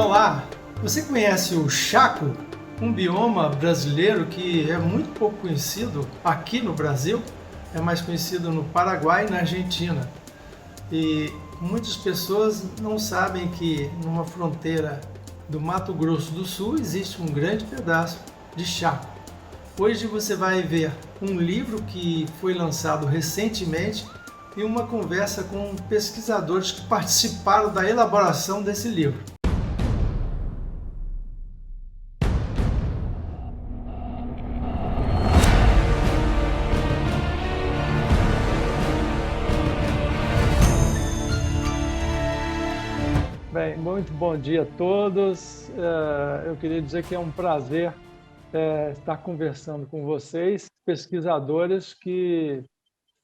Olá, você conhece o Chaco, um bioma brasileiro que é muito pouco conhecido aqui no Brasil, é mais conhecido no Paraguai e na Argentina. E muitas pessoas não sabem que numa fronteira do Mato Grosso do Sul existe um grande pedaço de Chaco. Hoje você vai ver um livro que foi lançado recentemente e uma conversa com pesquisadores que participaram da elaboração desse livro. Bem, muito bom dia a todos. Eu queria dizer que é um prazer estar conversando com vocês, pesquisadores que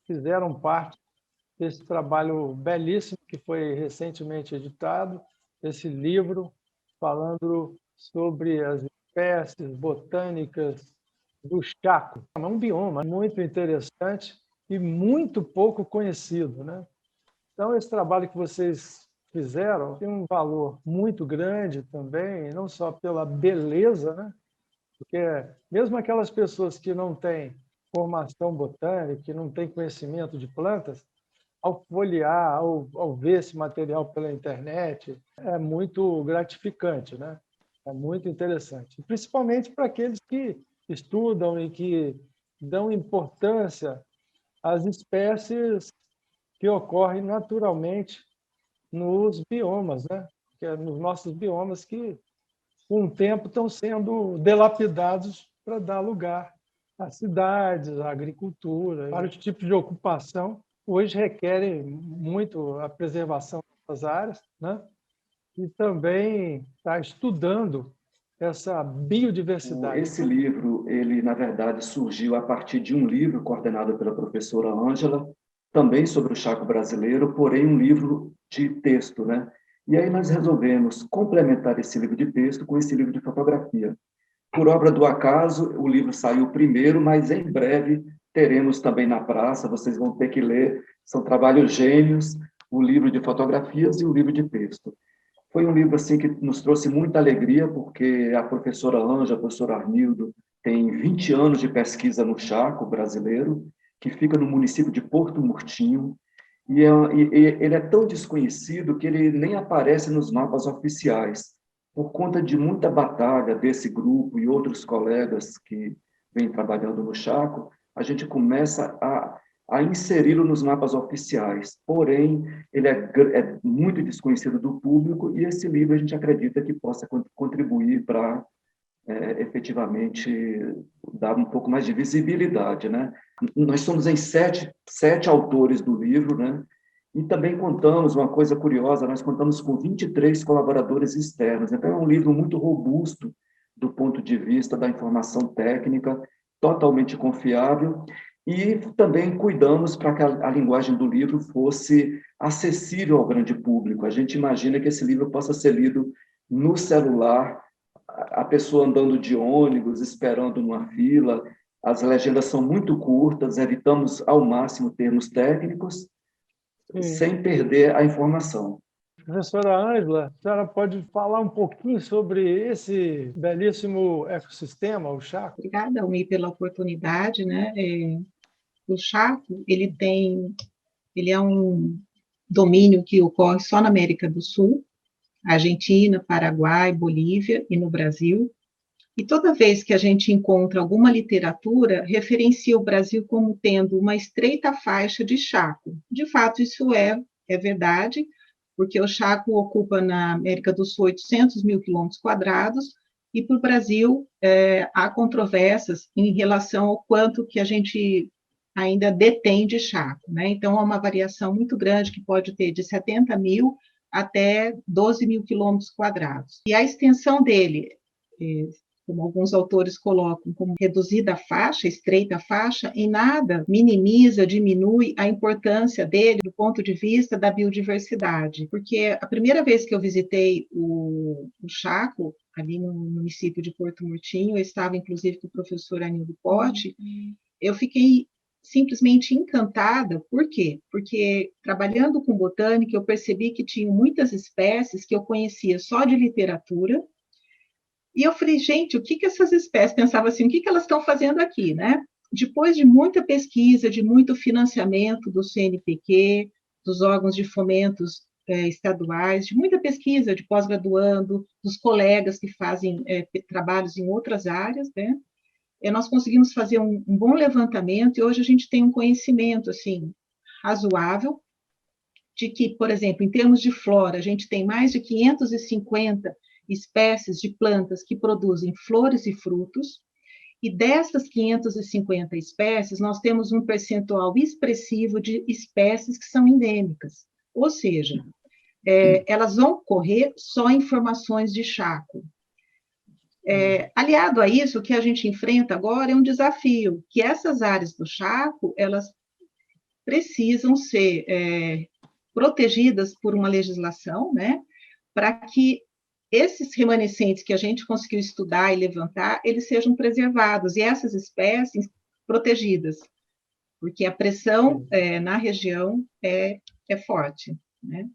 fizeram parte desse trabalho belíssimo que foi recentemente editado, esse livro falando sobre as espécies botânicas do Chaco. É um bioma muito interessante e muito pouco conhecido, né? Então, esse trabalho que vocês fizeram tem um valor muito grande também, não só pela beleza, né? Porque mesmo aquelas pessoas que não têm formação botânica, que não têm conhecimento de plantas, ao folhear, ao ver esse material pela internet, é muito gratificante, né? É muito interessante. Principalmente para aqueles que estudam e que dão importância às espécies que ocorrem naturalmente nos biomas, né? Que é nos nossos biomas que, com o tempo, estão sendo dilapidados para dar lugar às cidades, à agricultura, vários tipos de ocupação. Hoje requerem muito a preservação dessas áreas, né? E também está estudando essa biodiversidade. Esse livro, ele na verdade surgiu a partir de um livro coordenado pela professora Ângela, também sobre o Chaco brasileiro, porém um livro de texto, né? E aí nós resolvemos complementar esse livro de texto com esse livro de fotografia. Por obra do acaso, o livro saiu primeiro, mas em breve teremos também na praça, vocês vão ter que ler, são trabalhos gêmeos, o livro de fotografias e o livro de texto. Foi um livro assim que nos trouxe muita alegria, porque a professora Ângela, a professora Arnildo, tem 20 anos de pesquisa no Chaco brasileiro, que fica no município de Porto Murtinho, e ele é tão desconhecido que ele nem aparece nos mapas oficiais. Por conta de muita batalha desse grupo e outros colegas que vêm trabalhando no Chaco, a gente começa a inseri-lo nos mapas oficiais. Porém, ele é muito desconhecido do público e esse livro a gente acredita que possa contribuir para efetivamente dar um pouco mais de visibilidade, né? Nós somos em sete autores do livro, né? E também contamos, uma coisa curiosa, nós contamos com 23 colaboradores externos. Então, é um livro muito robusto do ponto de vista da informação técnica, totalmente confiável, e também cuidamos para que a linguagem do livro fosse acessível ao grande público. A gente imagina que esse livro possa ser lido no celular, a pessoa andando de ônibus, esperando numa fila. As legendas são muito curtas, evitamos ao máximo termos técnicos, sem perder a informação. Professora Ângela, a senhora pode falar um pouquinho sobre esse belíssimo ecossistema, o Chaco? Obrigada, Almir, pela oportunidade, né? O Chaco, ele é um domínio que ocorre só na América do Sul, Argentina, Paraguai, Bolívia e no Brasil. E toda vez que a gente encontra alguma literatura, referencia o Brasil como tendo uma estreita faixa de Chaco. De fato, isso é verdade, porque o Chaco ocupa na América do Sul 800 mil quilômetros quadrados, e para o Brasil há controvérsias em relação ao quanto que a gente ainda detém de Chaco, né? Então, há uma variação muito grande, que pode ter de 70 mil até 12 mil quilômetros quadrados. E a extensão dele, como alguns autores colocam, como reduzida faixa, estreita faixa, em nada minimiza, diminui a importância dele do ponto de vista da biodiversidade. Porque a primeira vez que eu visitei o Chaco, ali no município de Porto Murtinho, eu estava inclusive com o professor Anildo Pote, eu fiquei simplesmente encantada. Por quê? Porque trabalhando com botânica, eu percebi que tinha muitas espécies que eu conhecia só de literatura, e eu falei, gente, o que que essas espécies, pensava assim, o que que elas estão fazendo aqui, né? Depois de muita pesquisa, de muito financiamento do CNPq, dos órgãos de fomentos estaduais, de muita pesquisa de pós-graduando, dos colegas que fazem trabalhos em outras áreas, né? Nós conseguimos fazer um bom levantamento e hoje a gente tem um conhecimento assim razoável de que, por exemplo, em termos de flora, a gente tem mais de 550 espécies de plantas que produzem flores e frutos, e dessas 550 espécies, nós temos um percentual expressivo de espécies que são endêmicas, ou seja, elas vão correr só em formações de chaco. Aliado a isso, o que a gente enfrenta agora é um desafio, que essas áreas do Chaco, elas precisam ser protegidas por uma legislação, né, para que esses remanescentes que a gente conseguiu estudar e levantar, eles sejam preservados, e essas espécies protegidas, porque a pressão na região é forte, né?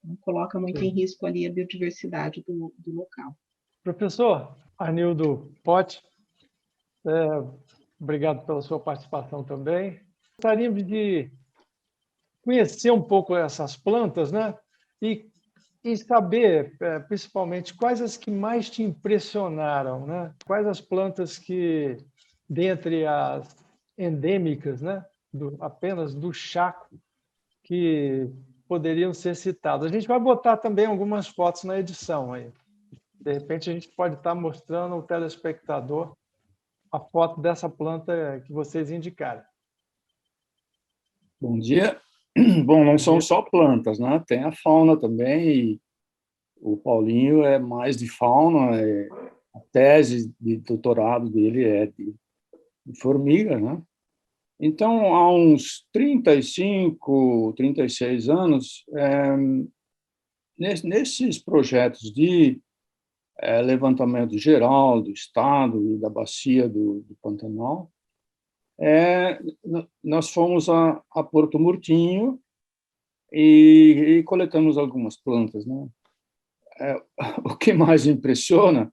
Não coloca muito em risco ali a biodiversidade do local. Professor Arnildo Potti, obrigado pela sua participação também. Gostaríamos de conhecer um pouco essas plantas, né? E saber, principalmente, quais as que mais te impressionaram, né? Quais as plantas que, dentre as endêmicas, né? Apenas do Chaco, que poderiam ser citadas. A gente vai botar também algumas fotos na edição aí. De repente, a gente pode estar mostrando ao telespectador a foto dessa planta que vocês indicaram. Bom dia. Bom, não são só plantas, né? Tem a fauna também, e o Paulinho é mais de fauna, a tese de doutorado dele é de formiga, né? Então, há uns 35, 36 anos, nesses projetos de levantamento geral do estado e da bacia do Pantanal, nós fomos a Porto Murtinho e coletamos algumas plantas, né? O que mais impressiona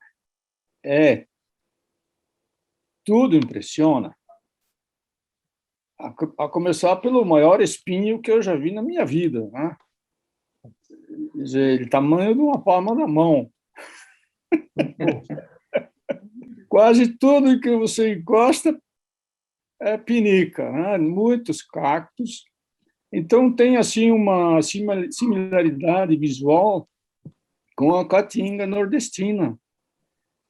tudo impressiona, a começar pelo maior espinho que eu já vi na minha vida, né? Quer dizer, ele tamanho de uma palma da mão. Quase tudo que você encosta é pinica, né? Muitos cactos. Então, tem assim uma similaridade visual com a caatinga nordestina.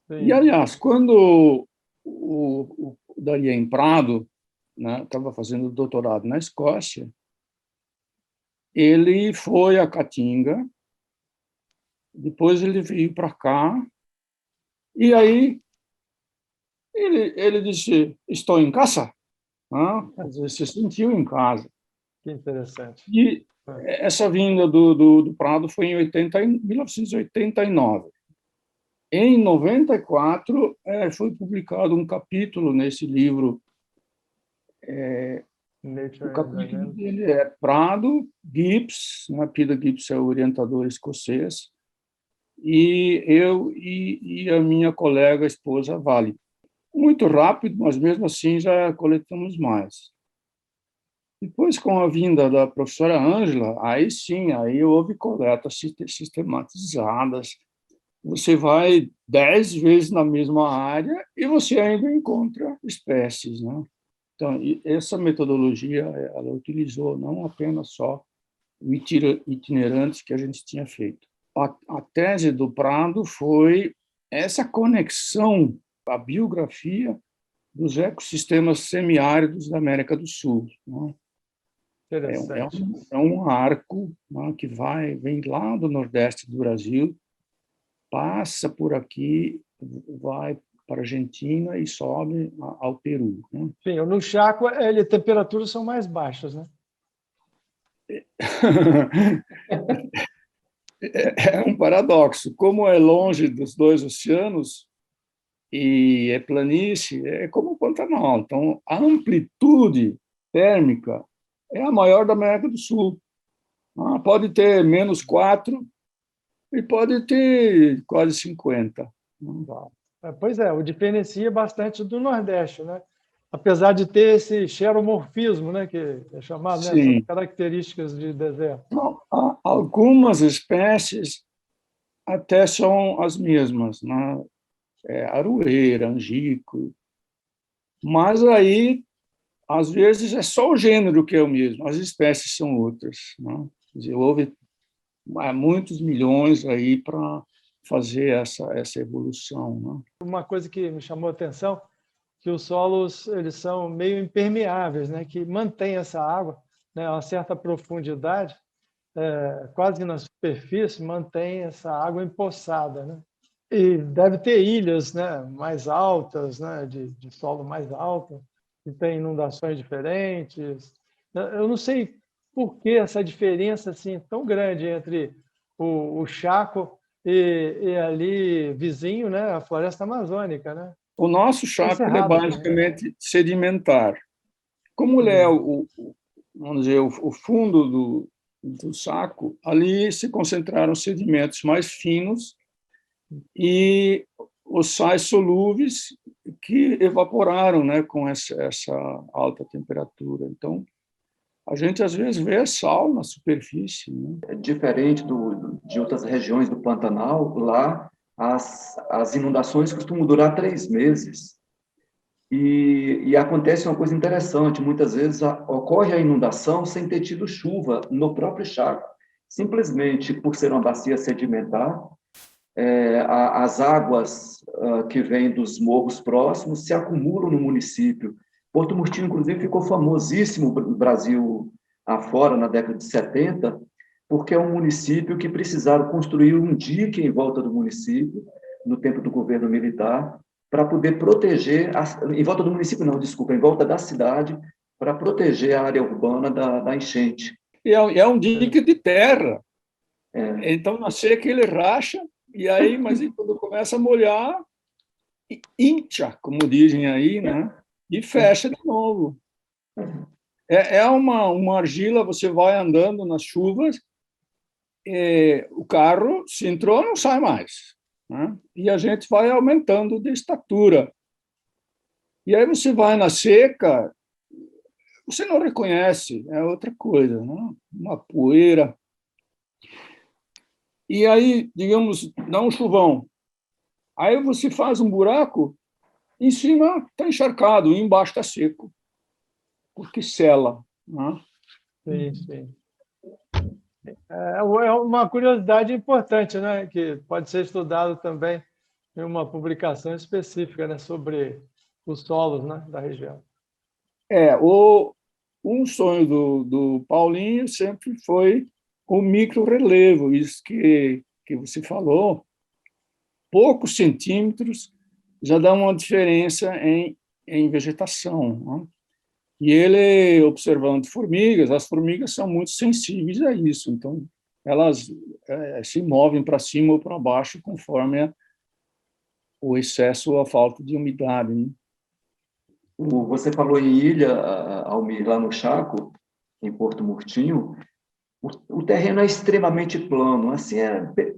Sim. E, aliás, quando o Darien Prado, né, estava fazendo doutorado na Escócia, ele foi a Caatinga, depois ele veio para cá, e aí ele disse, estou em casa. Quer dizer, se sentiu em casa. Que interessante. E essa vinda do Prado foi em 1989. Em 94, foi publicado um capítulo nesse livro. O capítulo dele é Prado, Gibbs, né? Peter Gibbs é o orientador escocês, e eu e a minha colega, a esposa, Vale. Muito rápido, mas mesmo assim já coletamos mais. Depois, com a vinda da professora Ângela, aí sim, aí houve coletas sistematizadas. Você vai 10 vezes na mesma área e você ainda encontra espécies, né? Então, essa metodologia, ela utilizou não apenas só o itinerante que a gente tinha feito. A tese do Prado foi essa conexão, a biografia dos ecossistemas semiáridos da América do Sul, né? É um arco, né, que vem lá do Nordeste do Brasil, passa por aqui, vai para a Argentina e sobe ao Peru, né? Sim, no Chaco, as temperaturas são mais baixas, né? É um paradoxo. Como é longe dos dois oceanos e é planície, é como o Pantanal. Então, a amplitude térmica é a maior da América do Sul. Pode ter -4 e pode ter quase 50. Pois é, o diferencia bastante do Nordeste, né? Apesar de ter esse xeromorfismo, né, que é chamado, né, essas Sim. características de deserto. Algumas espécies até são as mesmas, né? Aroeira, angico, mas aí, às vezes, é só o gênero que é o mesmo, as espécies são outras, né? Quer dizer, houve muitos milhões aí para fazer essa evolução, né? Uma coisa que me chamou a atenção, que os solos eles são meio impermeáveis, né, que mantém essa água, né, a uma certa profundidade, quase na superfície, mantém essa água empoçada, né? E deve ter ilhas, né, mais altas, né, de solo mais alto, que tem inundações diferentes. Eu não sei por que essa diferença assim tão grande entre o Chaco e ali vizinho, né, a floresta amazônica, né? O nosso Chaco ele é Cerrado também. basicamente sedimentar. Como ele é vamos dizer, o fundo do saco, ali se concentraram sedimentos mais finos e os sais solúveis que evaporaram, né, com essa alta temperatura. Então, a gente às vezes vê sal na superfície, né? Diferente de outras regiões do Pantanal, lá as inundações costumam durar 3 meses. E acontece uma coisa interessante, muitas vezes ocorre a inundação sem ter tido chuva no próprio Chaco. Simplesmente por ser uma bacia sedimentar, as águas que vêm dos morros próximos se acumulam no município. Porto Murtinho, inclusive, ficou famosíssimo no Brasil afora, na década de 70, porque é um município que precisaram construir um dique em volta do município, no tempo do governo militar, para poder proteger, em volta do município não, desculpa, em volta da cidade, para proteger a área urbana da enchente. E é um dique de terra. Então, na seca ele racha, mas quando começa a molhar, incha, como dizem aí, né? E fecha de novo. É uma argila, você vai andando nas chuvas, o carro, se entrou, não sai mais, né? E a gente vai aumentando de estatura. E aí você vai na seca, você não reconhece, é outra coisa, né? Uma poeira. E aí, digamos, dá um chuvão. Aí você faz um buraco, em cima está encharcado, e embaixo está seco, porque sela, né? Sim, sim. É uma curiosidade importante, né, que pode ser estudado também em uma publicação específica, né, sobre os solos, né, da região. Um sonho do Paulinho sempre foi o microrrelevo, isso que você falou, poucos centímetros já dá uma diferença em vegetação, né? E ele, observando formigas, as formigas são muito sensíveis a isso, então elas se movem para cima ou para baixo conforme o excesso ou a falta de umidade, né? Você falou em ilha, Almir, lá no Chaco, em Porto Murtinho. O terreno é extremamente plano, assim,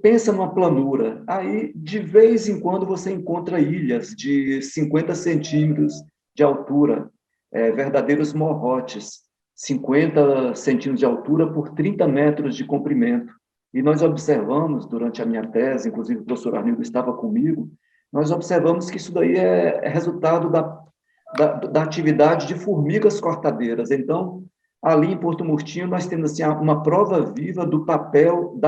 pensa numa planura. Aí, de vez em quando, você encontra ilhas de 50 centímetros de altura, verdadeiros morrotes, 50 centímetros de altura por 30 metros de comprimento. E nós observamos, durante a minha tese, inclusive o professor Arnildo estava comigo, nós observamos que isso daí é resultado da atividade de formigas cortadeiras. Então, ali em Porto Murtinho, nós temos assim, uma prova viva do papel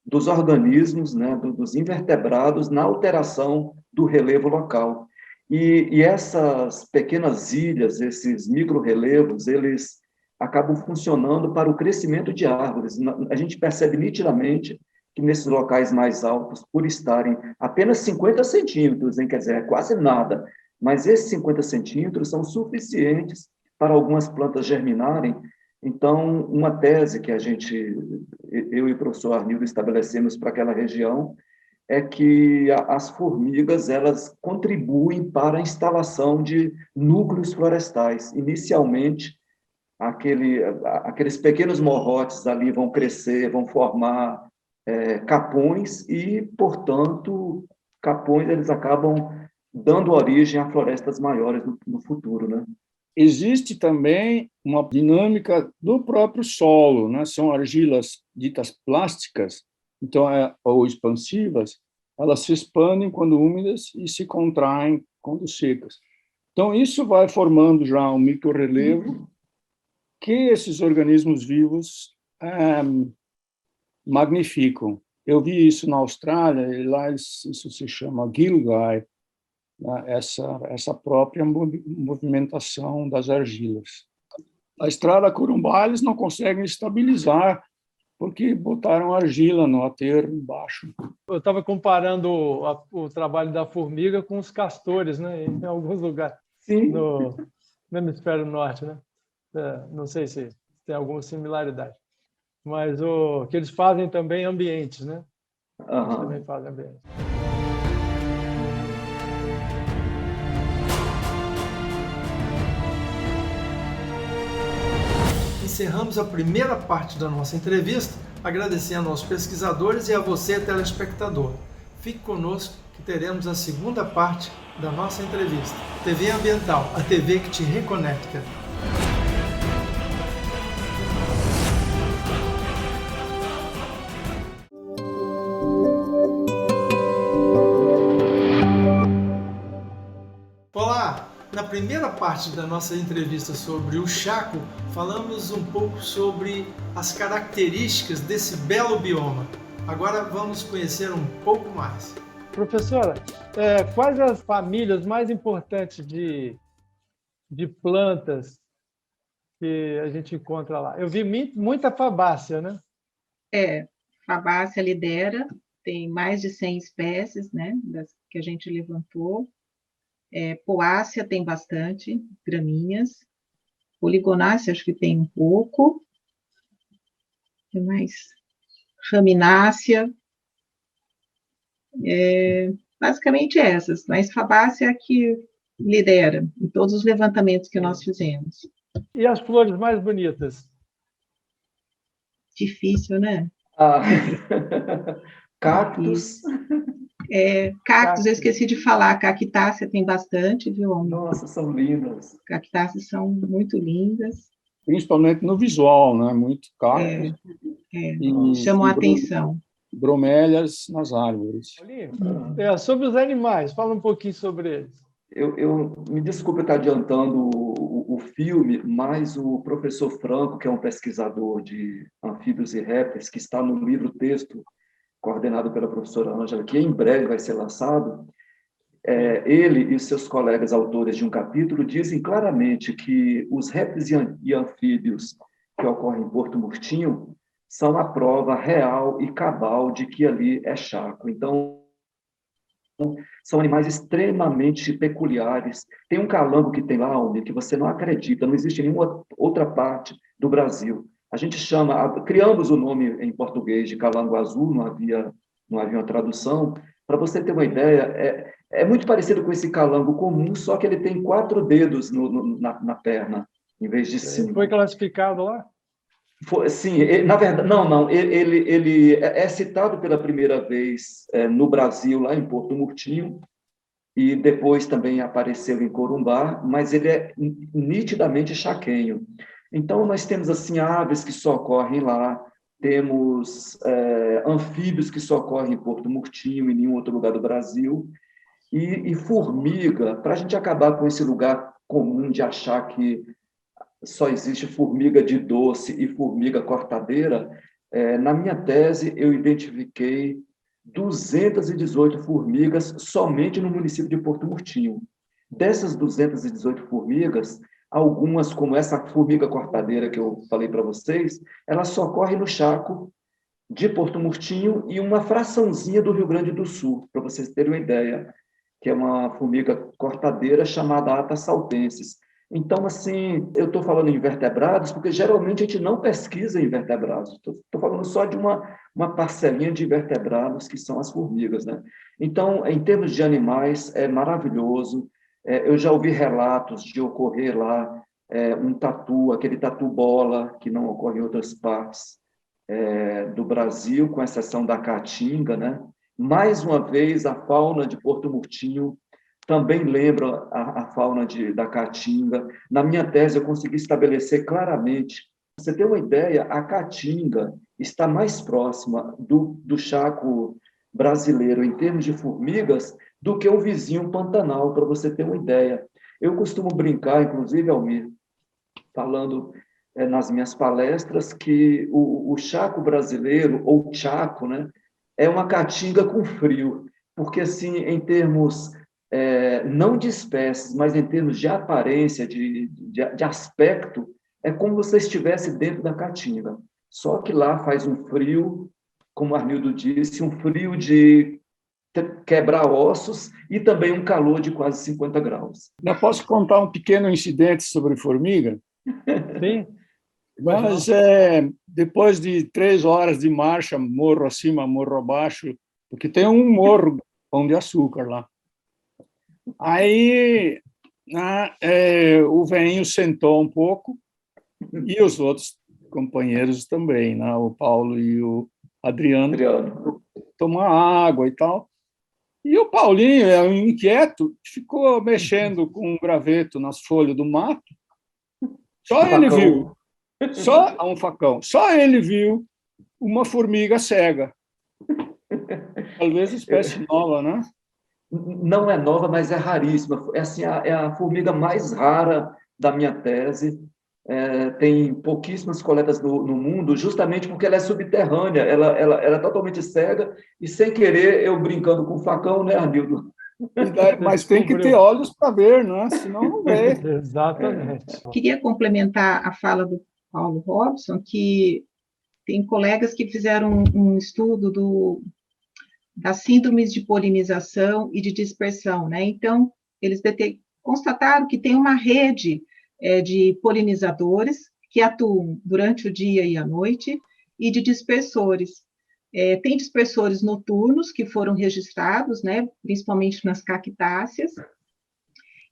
dos organismos, né, dos invertebrados, na alteração do relevo local. E essas pequenas ilhas, esses micro-relevos, eles acabam funcionando para o crescimento de árvores. A gente percebe nitidamente que nesses locais mais altos, por estarem apenas 50 centímetros, quer dizer, é quase nada, mas esses 50 centímetros são suficientes para algumas plantas germinarem. Então, uma tese que eu e o professor Arnildo estabelecemos para aquela região é que as formigas elas contribuem para a instalação de núcleos florestais, inicialmente aqueles pequenos morrotes ali vão crescer, vão formar capões e, portanto, capões eles acabam dando origem a florestas maiores no futuro, né? Existe também uma dinâmica do próprio solo, né? São argilas ditas plásticas, então ou expansivas, elas se expandem quando úmidas e se contraem quando secas. Então isso vai formando já um microrrelevo que esses organismos vivos magnificam. Eu vi isso na Austrália, e lá isso se chama gilgai, né? Essa própria movimentação das argilas. A estrada Corumbá eles não conseguem estabilizar, porque botaram argila no aterro embaixo. Eu estava comparando o trabalho da formiga com os castores, né? Em alguns lugares. Sim. No hemisfério norte, né? Não sei se tem alguma similaridade. Mas o que eles fazem também ambientes, né? Eles também fazem ambientes. Encerramos a primeira parte da nossa entrevista, agradecendo aos pesquisadores e a você, telespectador. Fique conosco que teremos a segunda parte da nossa entrevista. TV Ambiental, a TV que te reconecta. Olá! Na primeira parte da nossa entrevista sobre o Chaco, falamos um pouco sobre as características desse belo bioma. Agora vamos conhecer um pouco mais. Professora, quais as famílias mais importantes de plantas que a gente encontra lá? Eu vi muita fabácea, né? Fabácea lidera, tem mais de 100 espécies, né, das que a gente levantou. Poácea tem bastante, gramíneas. Poligonácea acho que tem um pouco. O que mais? Raminácea. Basicamente essas, mas Fabácea é a que lidera em todos os levantamentos que nós fizemos. E as flores mais bonitas? Difícil, né? Cactos. Cactos, eu esqueci de falar, cactácea tem bastante, viu? Nossa, são lindas. Cactáceas são muito lindas. Principalmente no visual, né? Muito cactos. Chamam a atenção. Bromélias nas árvores. Sobre os animais, fala um pouquinho sobre eles. Eu me desculpe estar adiantando o filme, mas o professor Franco, que é um pesquisador de anfíbios e répteis, que está no livro-texto coordenado pela professora Ângela, que em breve vai ser lançado, ele e seus colegas autores de um capítulo dizem claramente que os répteis e anfíbios que ocorrem em Porto Murtinho são a prova real e cabal de que ali é Chaco. Então, são animais extremamente peculiares. Tem um calango que tem lá, Almir, que você não acredita, não existe em nenhuma outra parte do Brasil. A gente criamos o nome em português de calango azul, não havia uma tradução. Para você ter uma ideia, é muito parecido com esse calango comum, só que ele tem 4 dedos na perna, em vez de 5. Foi classificado lá? Sim, na verdade, não. Ele é citado pela primeira vez no Brasil, lá em Porto Murtinho, e depois também apareceu em Corumbá, mas ele é nitidamente chaquenho. Então, nós temos assim aves que só ocorrem lá, temos anfíbios que só ocorrem em Porto Murtinho e em nenhum outro lugar do Brasil, e formiga, para a gente acabar com esse lugar comum de achar que só existe formiga de doce e formiga cortadeira, na minha tese eu identifiquei 218 formigas somente no município de Porto Murtinho. Dessas 218 formigas, algumas, como essa formiga cortadeira que eu falei para vocês, ela só ocorre no Chaco de Porto Murtinho e uma fraçãozinha do Rio Grande do Sul, para vocês terem uma ideia, que é uma formiga cortadeira chamada Ata saltensis. Então, assim, eu estou falando em invertebrados porque geralmente a gente não pesquisa invertebrados. Estou falando só de uma parcelinha de invertebrados que são as formigas, né? Então, em termos de animais, é maravilhoso. Eu já ouvi relatos de ocorrer lá um tatu, aquele tatu bola, que não ocorre em outras partes do Brasil, com exceção da caatinga, né? Mais uma vez, a fauna de Porto Murtinho também lembra a fauna da caatinga. Na minha tese, eu consegui estabelecer claramente. Pra você ter uma ideia, a caatinga está mais próxima do Chaco brasileiro em termos de formigas do que o vizinho Pantanal, para você ter uma ideia. Eu costumo brincar, inclusive, Almir, falando nas minhas palestras, que o Chaco brasileiro, ou Chaco, né, é uma caatinga com frio, porque, assim, em termos não de espécies, mas em termos de aparência, de aspecto, é como você estivesse dentro da caatinga. Só que lá faz um frio, como o Arnildo disse, um frio de quebrar ossos e também um calor de quase 50 graus. Eu posso contar um pequeno incidente sobre formiga? Sim. Mas depois de 3 horas de marcha, morro acima, morro abaixo, porque tem um morro, Pão de Açúcar lá. Aí o velhinho sentou um pouco e os outros companheiros também, né? O Paulo e o Adriano. Tomar água e tal. E o Paulinho, inquieto, ficou mexendo com um graveto nas folhas do mato. Só ele viu. Um facão. Só ele viu uma formiga cega. Talvez espécie nova, né? Não é nova, mas é raríssima. Assim, é a formiga mais rara da minha tese. Tem pouquíssimas coletas no mundo, justamente porque ela é subterrânea, ela é totalmente cega, e sem querer, eu brincando com o facão, né, Arnildo? Mas tem que ter olhos para ver, né? Senão não vê. Exatamente. Queria complementar a fala do Paulo Robson, que tem colegas que fizeram um estudo das síndromes de polinização e de dispersão, né? Então, eles constataram que tem uma rede de polinizadores que atuam durante o dia e a noite e de dispersores. Tem dispersores noturnos que foram registrados, né, principalmente nas cactáceas,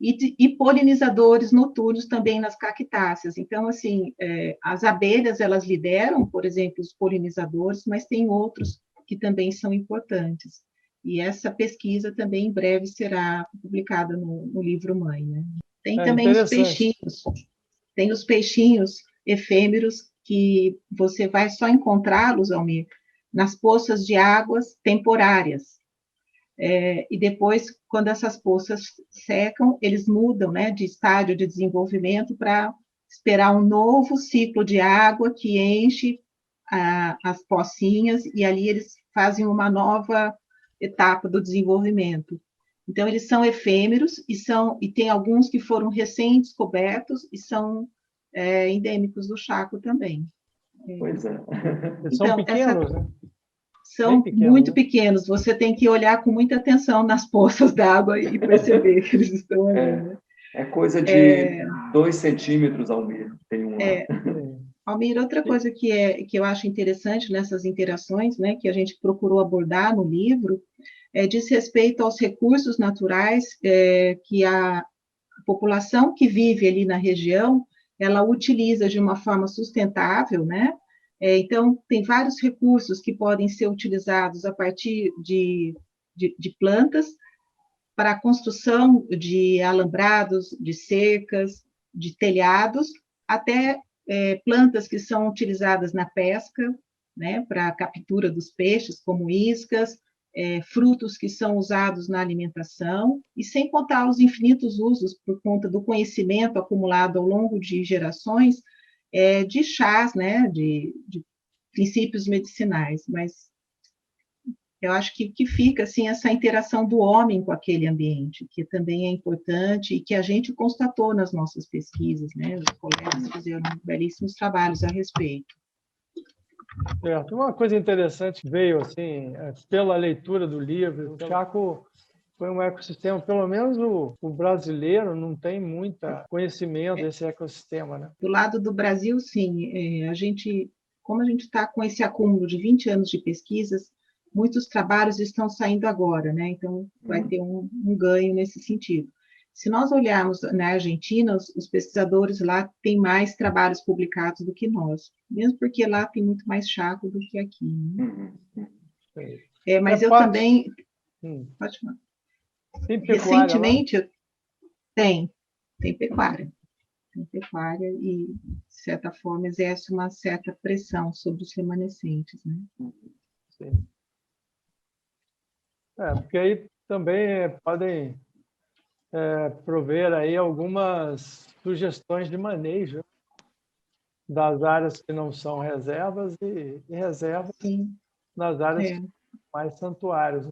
e polinizadores noturnos também nas cactáceas. Então, assim, as abelhas, elas lideram, por exemplo, os polinizadores, mas tem outros que também são importantes. E essa pesquisa também em breve será publicada no livro-mãe, né? Tem também os peixinhos. Tem os peixinhos efêmeros que você vai só encontrá-los, Almir, nas poças de águas temporárias. E depois, quando essas poças secam, eles mudam, né, de estágio de desenvolvimento para esperar um novo ciclo de água que enche as pocinhas, e ali eles fazem uma nova etapa do desenvolvimimento. Então, eles são efêmeros e tem alguns que foram recém-descobertos e são endêmicos do Chaco também. Pois é. São pequenos, né? São muito pequenos. Você tem que olhar com muita atenção nas poças d'água e perceber que eles estão ali. Né? É coisa de 2 centímetros, Almir. Tem um lá. Almir, outra coisa que eu acho interessante nessas interações, né, que a gente procurou abordar no livro, diz respeito aos recursos naturais que a população que vive ali na região, ela utiliza de uma forma sustentável, né? Então, tem vários recursos que podem ser utilizados a partir de plantas para a construção de alambrados, de cercas, de telhados, até plantas que são utilizadas na pesca, né, para a captura dos peixes, como iscas, frutos que são usados na alimentação, e sem contar os infinitos usos, por conta do conhecimento acumulado ao longo de gerações, de chás, né, de princípios medicinais, mas eu acho que fica assim, essa interação do homem com aquele ambiente, que também é importante e que a gente constatou nas nossas pesquisas, né, os colegas fizeram belíssimos trabalhos a respeito. Certo. Uma coisa interessante que veio assim, pela leitura do livro, o Chaco foi um ecossistema, pelo menos o brasileiro não tem muito conhecimento desse ecossistema, né? Do lado do Brasil, sim. Como a gente está com esse acúmulo de 20 anos de pesquisas, muitos trabalhos estão saindo agora, né? Então, vai ter um ganho nesse sentido. Se nós olharmos na Argentina, os pesquisadores lá têm mais trabalhos publicados do que nós, mesmo porque lá tem muito mais chaco do que aqui. Né? Mas eu também... Pode falar. Tem pecuária recentemente, lá? Tem pecuária. Tem pecuária e, de certa forma, exerce uma certa pressão sobre os remanescentes. Né? Sim. Porque aí também podem prover aí algumas sugestões de manejo das áreas que não são reservas e reservas nas áreas mais santuários.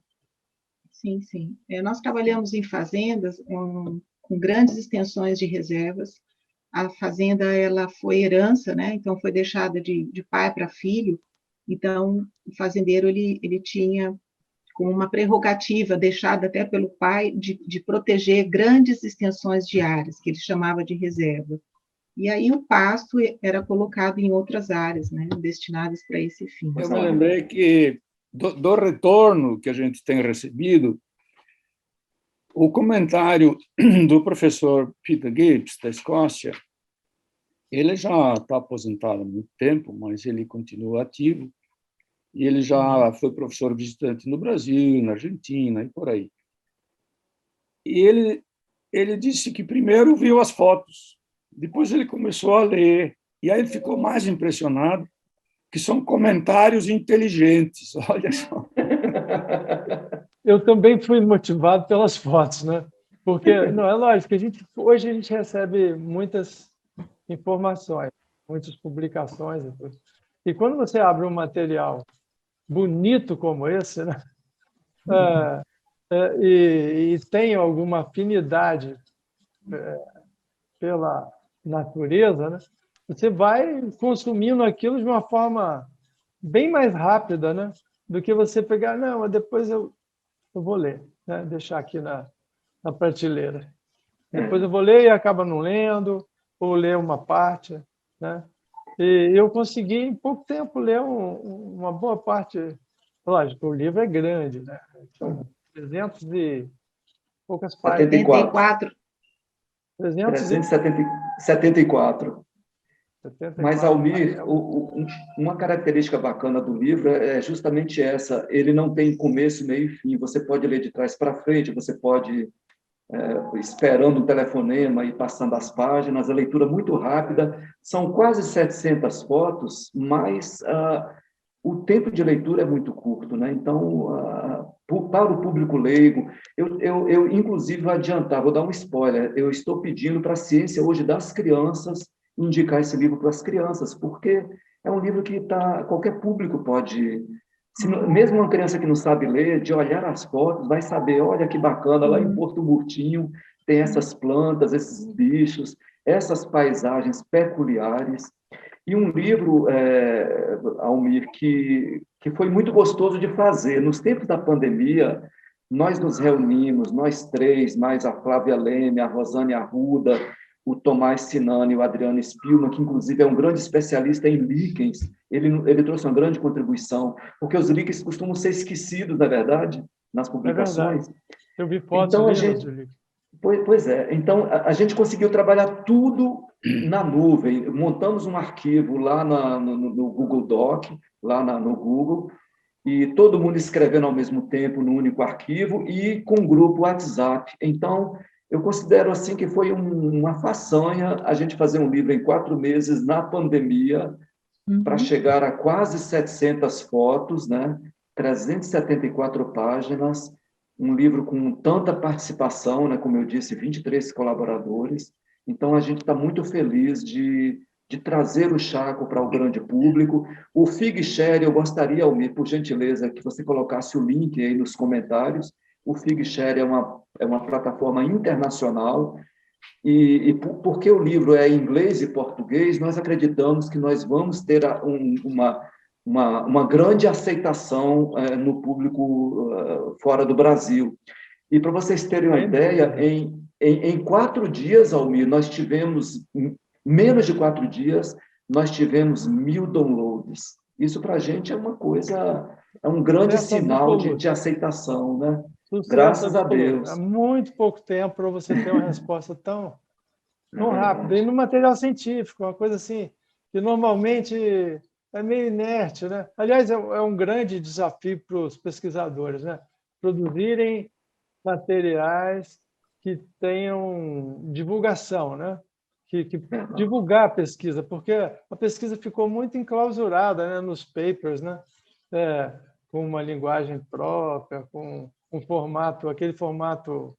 Sim, sim. Nós trabalhamos em fazendas com grandes extensões de reservas. A fazenda ela foi herança, né? Então foi deixada de pai para filho. Então o fazendeiro ele tinha como uma prerrogativa deixada até pelo pai de proteger grandes extensões de áreas que ele chamava de reserva. E aí o pasto era colocado em outras áreas, né? Destinadas para esse fim. Eu me lembrei que do retorno que a gente tem recebido, o comentário do professor Peter Gibbs, da Escócia, ele já está aposentado há muito tempo, mas ele continua ativo, e ele já foi professor visitante no Brasil, na Argentina e por aí. E ele disse que primeiro viu as fotos, depois ele começou a ler, e aí ele ficou mais impressionado, que são comentários inteligentes, olha só. Eu também fui motivado pelas fotos, né? Porque, não, é lógico, hoje a gente recebe muitas informações, muitas publicações. E quando você abre um material bonito como esse, né? E tem alguma afinidade pela natureza, né? Você vai consumindo aquilo de uma forma bem mais rápida, né? Do que você pegar, não, depois eu vou ler, né? Deixar aqui na prateleira. Depois eu vou ler e acaba não lendo, ou ler uma parte, né? E eu consegui, em pouco tempo, ler uma boa parte. Lógico, o livro é grande, né? São 300 e poucas páginas. 74. 374. Mas, Almir, uma característica bacana do livro é justamente essa. Ele não tem começo, meio e fim. Você pode ler de trás para frente, você pode esperando um telefonema e passando as páginas. A leitura muito rápida. São quase 700 fotos, mas o tempo de leitura é muito curto, né? Então, para o público leigo, eu inclusive vou adiantar, vou dar um spoiler. Eu estou pedindo para a ciência hoje das crianças indicar esse livro para as crianças, porque é um livro que qualquer público pode, mesmo uma criança que não sabe ler, de olhar as fotos, vai saber, olha que bacana, lá em Porto Murtinho tem essas plantas, esses bichos, essas paisagens peculiares. E um livro, Almir, que foi muito gostoso de fazer. Nos tempos da pandemia, nós nos reunimos, nós três, mais a Flávia Leme, a Rosane Arruda, o Tomás Sinani e o Adriano Spillman, que inclusive é um grande especialista em líquens. Ele trouxe uma grande contribuição, porque os líquens costumam ser esquecidos, na verdade, nas publicações. É verdade. Eu vi fotos então, Pois é. Então, a gente conseguiu trabalhar tudo na nuvem. Montamos um arquivo lá no Google Doc, lá no Google, e todo mundo escrevendo ao mesmo tempo no único arquivo e com um grupo WhatsApp. Então, eu considero assim que foi uma façanha a gente fazer um livro em 4 meses na pandemia, para chegar a quase 700 fotos, né? 374 páginas, um livro com tanta participação, né? Como eu disse, 23 colaboradores. Então, a gente está muito feliz de trazer o Chaco para o grande público. O Figshare, eu gostaria, Almir, por gentileza, que você colocasse o link aí nos comentários. O Figshare é uma plataforma internacional e porque o livro é em inglês e português, nós acreditamos que nós vamos ter uma grande aceitação no público fora do Brasil. E para vocês terem uma ideia, em 4 dias, Almir, nós tivemos, menos de 4 dias, nós tivemos 1000 downloads. Isso para a gente é uma coisa, é um grande sinal de aceitação, né? Sucesso Graças a absoluto. Deus. Há muito pouco tempo para você ter uma resposta tão rápida. E no material científico, uma coisa assim, que normalmente é meio inerte, né? Aliás, é um grande desafio para os pesquisadores, né? Produzirem materiais que tenham divulgação, né? Que divulgar a pesquisa, porque a pesquisa ficou muito enclausurada, né, nos papers, né? Com uma linguagem própria, com um formato, aquele formato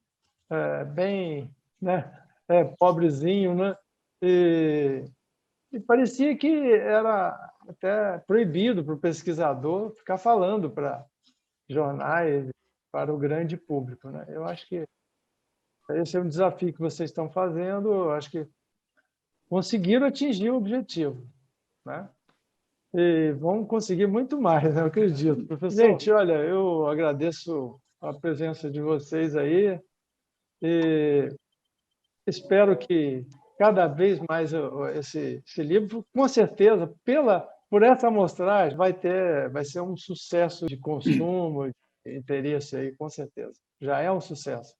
bem, né, pobrezinho, né? E parecia que era até proibido para o pesquisador ficar falando para jornais, para o grande público, né? Eu acho que esse é um desafio que vocês estão fazendo. Eu acho que conseguiram atingir o objetivo, né? E vão conseguir muito mais, né? Eu acredito. Professor, gente, olha, eu agradeço a presença de vocês aí e espero que cada vez mais esse livro, com certeza, por essa amostragem, vai ser um sucesso de consumo, de interesse aí, com certeza. Já é um sucesso.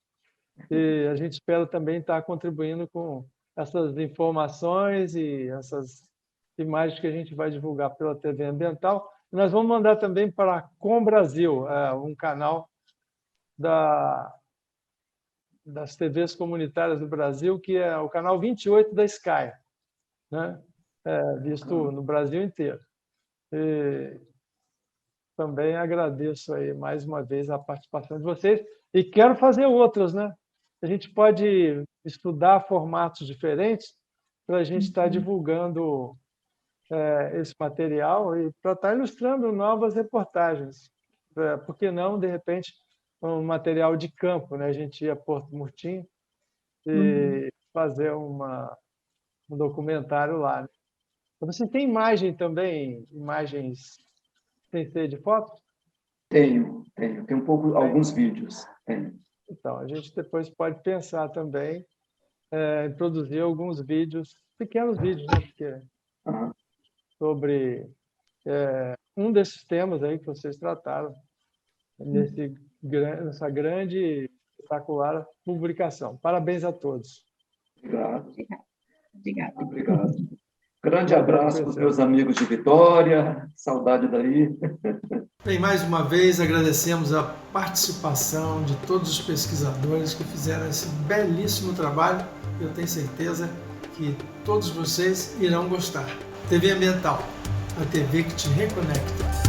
E a gente espera também estar contribuindo com essas informações e essas imagens que a gente vai divulgar pela TV Ambiental. E nós vamos mandar também para a Com Brasil, um canal das TVs comunitárias do Brasil, que é o canal 28 da Sky, né? Visto no Brasil inteiro. E também agradeço aí mais uma vez a participação de vocês e quero fazer outras, né? A gente pode estudar formatos diferentes para a gente estar divulgando esse material e para estar ilustrando novas reportagens. Por que não, de repente, um material de campo, né? A gente ia a Porto Murtinho e fazer um documentário lá, né? Você tem imagem também, imagens sem ser de foto? Tenho alguns vídeos. Tenho. Então, a gente depois pode pensar também em produzir alguns vídeos, pequenos vídeos, né? Porque, sobre um desses temas aí que vocês trataram nessa grande e espetacular publicação. Parabéns a todos. Obrigado. Obrigada. Obrigado. Grande abraço para os meus amigos de Vitória. Saudade daí. Bem, mais uma vez agradecemos a participação de todos os pesquisadores que fizeram esse belíssimo trabalho. Eu tenho certeza que todos vocês irão gostar. TV Ambiental, a TV que te reconecta.